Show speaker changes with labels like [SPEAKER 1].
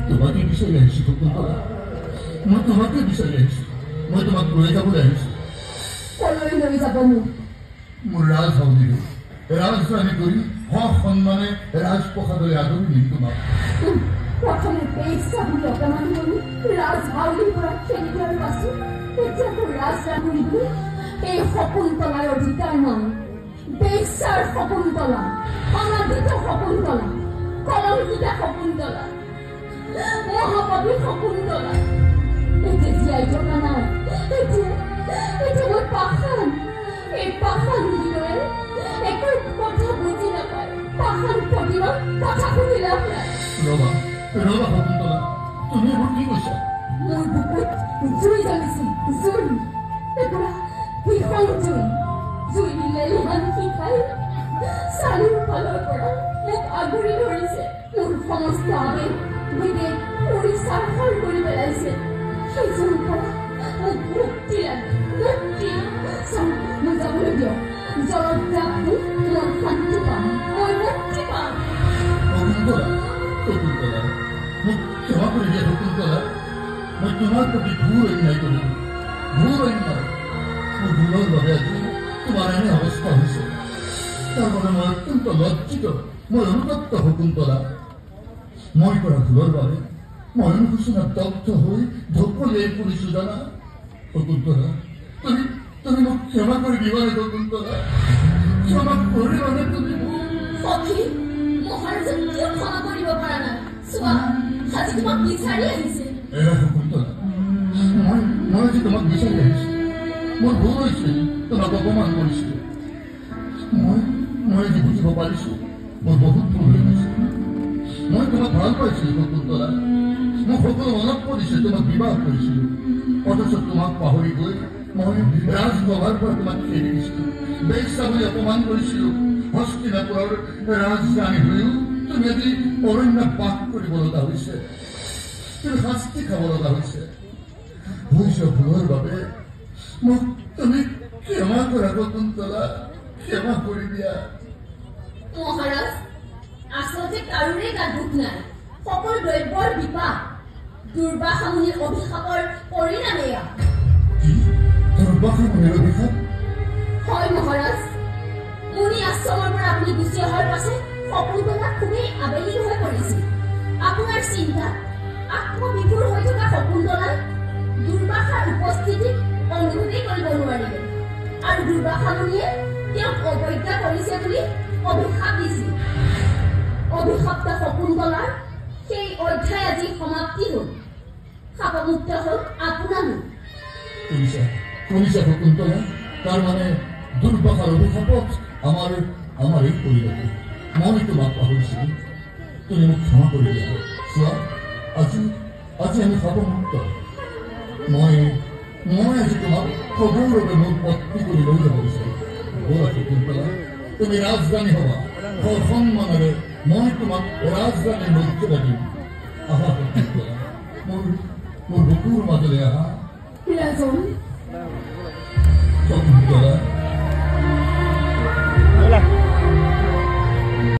[SPEAKER 1] তোমাকে বিচাৰি আহিছো শকুন্তলা মই তোমাকে বিচাৰি আহিছো মই তোমাক লৈ যাবলৈ আহিছো
[SPEAKER 2] কলৈ লৈ যাব
[SPEAKER 1] মোৰ ৰাজহাউলিলৈ ৰাজধানী কৰি সন্মানে ৰাজপ্ৰসাদলৈ আদৰি নিম তোমাক
[SPEAKER 2] প্ৰথমে বেইছা বুলি অপমান কৰি ৰাজহাউলিৰ পৰা খেলি দিয়াৰ পাছত এতিয়াতো ৰাজৰাণী বুলি এই শকুন্তলাৰ অধিকাৰ নাই বেইছাৰ শকুন্তলা অনাদিত শকুন্তলা কলংকিতা শকুন্তলা মহাপতি শকুন্তলা এতিয়া জীয়াই থকা নাই এতিয়া মই পাষাণ এই পাষাণ হৃদয়ে একো কথা বুজি নাপায় পাষাণ প্ৰতিমা কথা শুনি লাভ নাই
[SPEAKER 1] ৰবা শকুন্তলা তুমি এইবোৰ কি কৈছা
[SPEAKER 2] মোৰ বুকুত জুই জ্বলিছে জুই একুৰা ভীষণ জুই লেলিহান শিখাই চাৰিওফালৰ পৰা মোক আগুৰি ধৰিছে মোৰ সমস্ত আবেগ বিবেক পুৰি চাৰখাৰ কৰি পেলাইছে সেইজনৰ পৰা মোক মুক্তি লাগে মুক্তি মোক যাবলৈ দিয়ক জলত জাপ দি মই শান্তি পাম মই মুক্তি পাম
[SPEAKER 1] শকুন্তলা মোক ক্ষমা কৰি দিয়া শকুন্তলা মই তোমাৰ প্ৰতি ঘোৰ অন্যায় কৰিলো ঘোৰ অন্যায় মোৰ ভুলৰ বাবে আজি তোমাৰ এনে অৱস্থা হৈছে তাৰ বাবে মই অত্যন্ত লজ্জিত মই অনুতপ্ত শকুন্তলা মই কৰা ভুলৰ বাবে মই অনুশোচনাত দগ্ধ হৈ ঢকলিয়াই পৰিছো জানা শকুন্তলা তুমি মোক ক্ষমা কৰি দিবানে শকুন্তলা ক্ষমা কৰিবানে তুমি
[SPEAKER 2] সখী মহাৰাজক কিয় ক্ষমা কৰিব পৰা নাই চোৱা আজি তোমাক বিচাৰি আহিছে
[SPEAKER 1] এৰা শকুন্তলা মই আজি তোমাক বিচাৰি আহিছো মোৰ ভুল হৈছিল তোমাক অপমান কৰিছিলো মই আজি বুজিব পাৰিছো মোৰ বহুত ভুল হৈ গৈছে মই তোমাক ভাল পাইছিলো শকুন্তলা মই সকলো মনত পৰিছে তোমাক বিবাহ কৰিছিলো অথচ তোমাক পাহৰি গৈ মই ৰাজসভাৰ পৰা তোমাক খেদি দিছিলো বেইছা বুলি অপমান কৰিছিলো হস্তিনাপুৰৰ ৰাজধানী হৈও তুমি আজি অৰণ্যত বাস কৰিব লগা হৈছে তুমি শাস্তি খাব লগা হৈছে ভুলৰ বাবে মোক তুমি ক্ষমা কৰা শকুন্তলা ক্ষমা কৰি দিয়া
[SPEAKER 2] মহাৰাজ আচলতে কাৰোৰে গাত দুখ নাই সকলো দ্ৰব্যৰ বিপাক দুৰ্বাসা মুনিৰ অভিশাপৰ পৰিণামে এয়া
[SPEAKER 1] দুৰ্বাসা মুনিৰ অভিশাপ
[SPEAKER 2] হয় মহাৰাজ মুনি আশ্ৰমৰ পৰা আপুনি গুচি অহাৰ পাছত শকুন্তলা খুবেই আবেগিক হৈ পৰিছিল আপোনাৰ চিন্তা আত্মবিভোৰ হৈ থকা শকুন্তলাই দুৰ্বাসাৰ উপস্থিতিত অনুভৱেই কৰিব নোৱাৰিলে আৰু দুৰ্বাসা মুনিয়ে তেওঁক অৱজ্ঞা কৰিছে বুলি অভিশাপ দিছিল অভিশপ্ত শকুন্তলাৰ সেই অধ্যায় আজি সমাপ্তি হ'ল শাপমুক্ত হ'ল আপোনাৰ
[SPEAKER 1] শুনিছা শকুন্তলা তাৰ মানে দুৰ্বাসাৰ অভিশাপত আমাৰ এই পৰিৱেশ মই তোমাক পাহৰিছিলো তুমি মোক ক্ষমা কৰি দিয়া চোৱা আজি আমি শাপমুক্ত মই আজি তোমাক সগৌৰৱে মোৰ পত্নী কৰি লৈ যাব বিচাৰো ব'লা শকুন্তলা তুমি ৰাজধানী হবা সন্মানেৰে মই তোমাক ৰাজধানীৰ মৰ্যাদা দিম আহা শকুন্তলা মোৰ বুকুৰ মাজলৈ আহা
[SPEAKER 2] ৰাজন